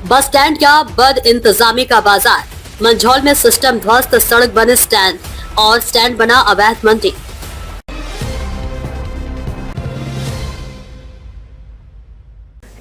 Bus stand का बद इंतजामी का बाजार। मंझौल में सिस्टम ध्वस्त, सड़क बने स्टैंड और स्टैंड बना अवैध मंडी।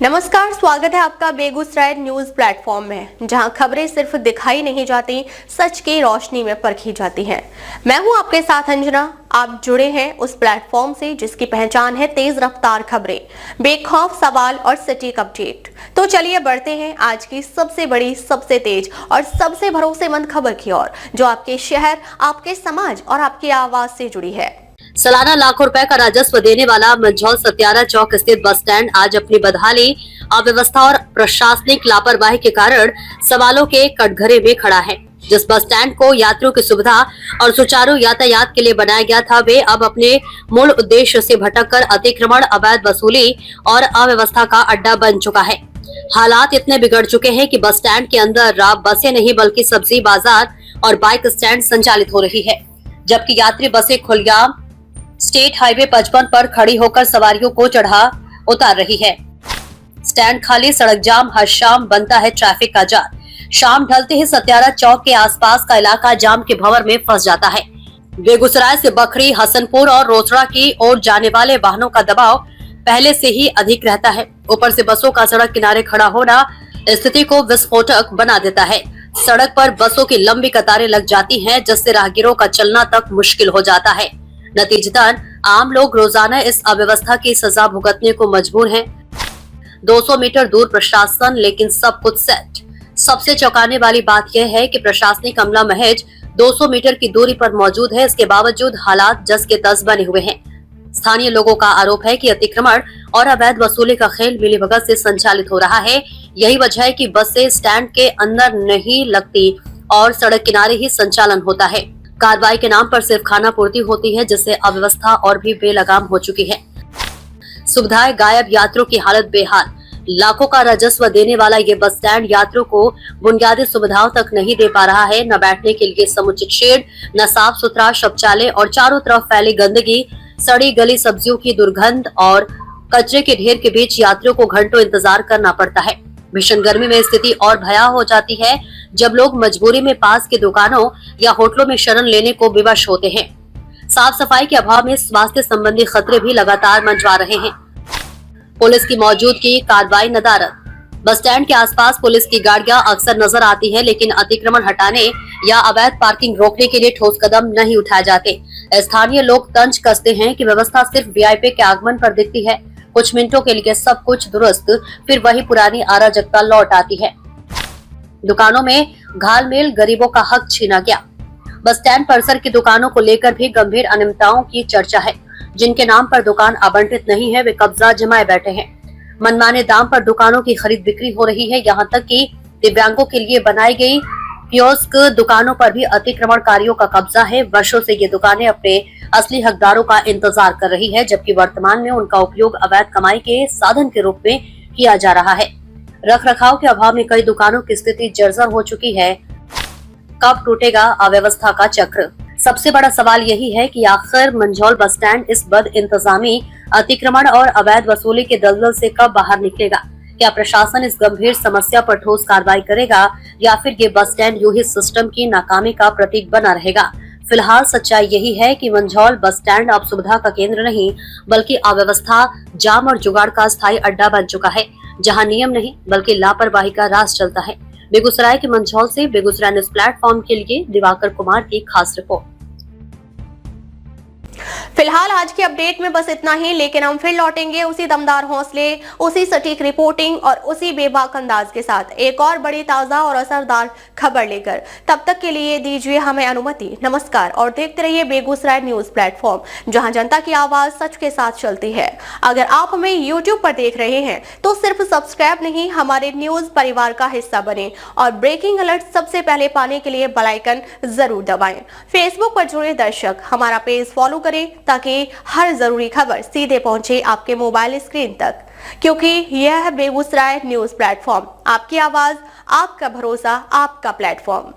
नमस्कार, स्वागत है आपका बेगूसराय न्यूज प्लेटफॉर्म में, जहां खबरें सिर्फ दिखाई नहीं जाती, सच की रोशनी में परखी जाती हैं। मैं हूं आपके साथ अंजना। आप जुड़े हैं उस प्लेटफॉर्म से जिसकी पहचान है तेज रफ्तार खबरें, बेखौफ सवाल और सटीक अपडेट। तो चलिए बढ़ते हैं आज की सबसे बड़ी, सबसे तेज और सबसे भरोसेमंद खबर की ओर, जो आपके शहर, आपके समाज और आपकी आवाज से जुड़ी है। सालाना लाखों रुपए का राजस्व देने वाला मंझौल सत्यारा चौक स्थित बस स्टैंड आज अपनी बदहाली, अव्यवस्था और प्रशासनिक लापरवाही के कारण सवालों के कटघरे में खड़ा है। जिस बस स्टैंड को यात्रियों की सुविधा और सुचारू यातायात के लिए बनाया गया था, वे अब अपने मूल उद्देश्य से भटककर अतिक्रमण, अवैध वसूली और अव्यवस्था का अड्डा बन चुका है। हालात इतने बिगड़ चुके हैं कि बस स्टैंड के अंदर बसें नहीं बल्कि सब्जी बाजार और बाइक स्टैंड संचालित हो रही है, जबकि यात्री बसें खुलेआम स्टेट हाईवे 55 पर खड़ी होकर सवारियों को चढ़ा उतार रही है। स्टैंड खाली, सड़क जाम, हर शाम बनता है ट्रैफिक का जाल। शाम ढलते ही सत्यारा चौक के आसपास का इलाका जाम के भंवर में फंस जाता है। बेगूसराय से बखरी, हसनपुर और रोसड़ा की ओर जाने वाले वाहनों का दबाव पहले से ही अधिक रहता है। ऊपर से बसों का सड़क किनारे खड़ा होना स्थिति को विस्फोटक बना देता है। सड़क पर बसों की लंबी कतारें लग जाती हैं, जिससे राहगीरों का चलना तक मुश्किल हो जाता है। नतीजतन आम लोग रोजाना इस अव्यवस्था की सजा भुगतने को मजबूर हैं। 200 मीटर दूर प्रशासन, लेकिन सब कुछ सेट। सबसे चौंकाने वाली बात यह है कि प्रशासनिक अमला महज 200 मीटर की दूरी पर मौजूद है। इसके बावजूद हालात जस के तस बने हुए हैं। स्थानीय लोगों का आरोप है कि अतिक्रमण और अवैध वसूली का खेल मिलीभगत से संचालित हो रहा है। यही वजह है कि बसें स्टैंड के अंदर नहीं लगती और सड़क किनारे ही संचालन होता है। कार्रवाई के नाम पर सिर्फ खाना पूर्ति होती है, जिससे अव्यवस्था और भी बेलगाम हो चुकी है। सुविधाएं गायब, यात्रियों की हालत बेहाल। लाखों का राजस्व देने वाला ये बस स्टैंड यात्रियों को बुनियादी सुविधाओं तक नहीं दे पा रहा है। न बैठने के लिए समुचित शेड, न साफ सुथरा शौचालय और चारों तरफ फैली गंदगी, सड़ी गली सब्जियों की दुर्गंध और कचरे के ढेर के बीच यात्रियों को घंटों इंतजार करना पड़ता है। भीषण गर्मी में स्थिति और भयावह हो जाती है जब लोग मजबूरी में पास के दुकानों या होटलों में शरण लेने को विवश होते हैं। साफ सफाई के अभाव में स्वास्थ्य संबंधी खतरे भी लगातार मंडरा रहे हैं। पुलिस की मौजूदगी, कार्रवाई नदारद। बस स्टैंड के आसपास पुलिस की गाड़ियां अक्सर नजर आती है, लेकिन अतिक्रमण हटाने या अवैध पार्किंग रोकने के लिए ठोस कदम नहीं उठाए जाते। स्थानीय लोग तंज कसते हैं कि व्यवस्था सिर्फ वीआईपी के आगमन पर दिखती है। कुछ मिनटों के लिए सब कुछ दुरुस्त, फिर वही पुरानी अराजकता लौट आती है। दुकानों में घालमेल, गरीबों का हक छीना गया। बस स्टैंड परिसर की दुकानों को लेकर भी गंभीर अनियमितताओं की चर्चा है। जिनके नाम पर दुकान आवंटित नहीं है, वे कब्जा जमाए बैठे हैं। मनमाने दाम पर दुकानों की खरीद बिक्री हो रही है। यहाँ तक कि दिव्यांगों के लिए बनाई गई कियोस्क दुकानों पर भी अतिक्रमणकारियों का कब्जा है। वर्षों से ये दुकानें अपने असली हकदारों का इंतजार कर रही है, जबकि वर्तमान में उनका उपयोग अवैध कमाई के साधन के रूप में किया जा रहा है। रख रखाव के अभाव में कई दुकानों की स्थिति जर्जर हो चुकी है। कब टूटेगा अव्यवस्था का चक्र? सबसे बड़ा सवाल यही है कि आखिर मंझौल बस स्टैंड इस बद इंतजामी, अतिक्रमण और अवैध वसूली के दलदल से कब बाहर निकलेगा? क्या प्रशासन इस गंभीर समस्या पर ठोस कार्रवाई करेगा या फिर ये बस स्टैंड यूं ही सिस्टम की नाकामी का प्रतीक बना रहेगा? फिलहाल सच्चाई यही है कि मंझौल बस स्टैंड अब सुविधा का केंद्र नहीं बल्कि अव्यवस्था, जाम और जुगाड़ का स्थायी अड्डा बन चुका है, जहां नियम नहीं बल्कि लापरवाही का राज चलता है। बेगूसराय के मंझौल से बेगूसराय न्यूज प्लेटफॉर्म के लिए दिवाकर कुमार की खास रिपोर्ट। फिलहाल आज की अपडेट में बस इतना ही, लेकिन हम फिर लौटेंगे उसी दमदार हौसले, उसी सटीक रिपोर्टिंग और उसी बेबाक अंदाज के साथ एक और बड़ी, ताजा और असरदार खबर लेकर। तब तक के लिए दीजिए हमें अनुमति। नमस्कार और देखते रहिए बेगूसराय न्यूज प्लेटफॉर्म, जहां जनता की आवाज सच के साथ चलती है। अगर आप हमें यूट्यूब पर देख रहे हैं तो सिर्फ सब्सक्राइब नहीं, हमारे न्यूज परिवार का हिस्सा बने और ब्रेकिंग अलर्ट सबसे पहले पाने के लिए बेल आइकन जरूर दबाएं। फेसबुक पर जुड़े दर्शक हमारा पेज फॉलो करें ताकि हर जरूरी खबर सीधे पहुंचे आपके मोबाइल स्क्रीन तक, क्योंकि यह है बेगूसराय न्यूज प्लेटफॉर्म, आपकी आवाज, आपका भरोसा, आपका प्लेटफॉर्म।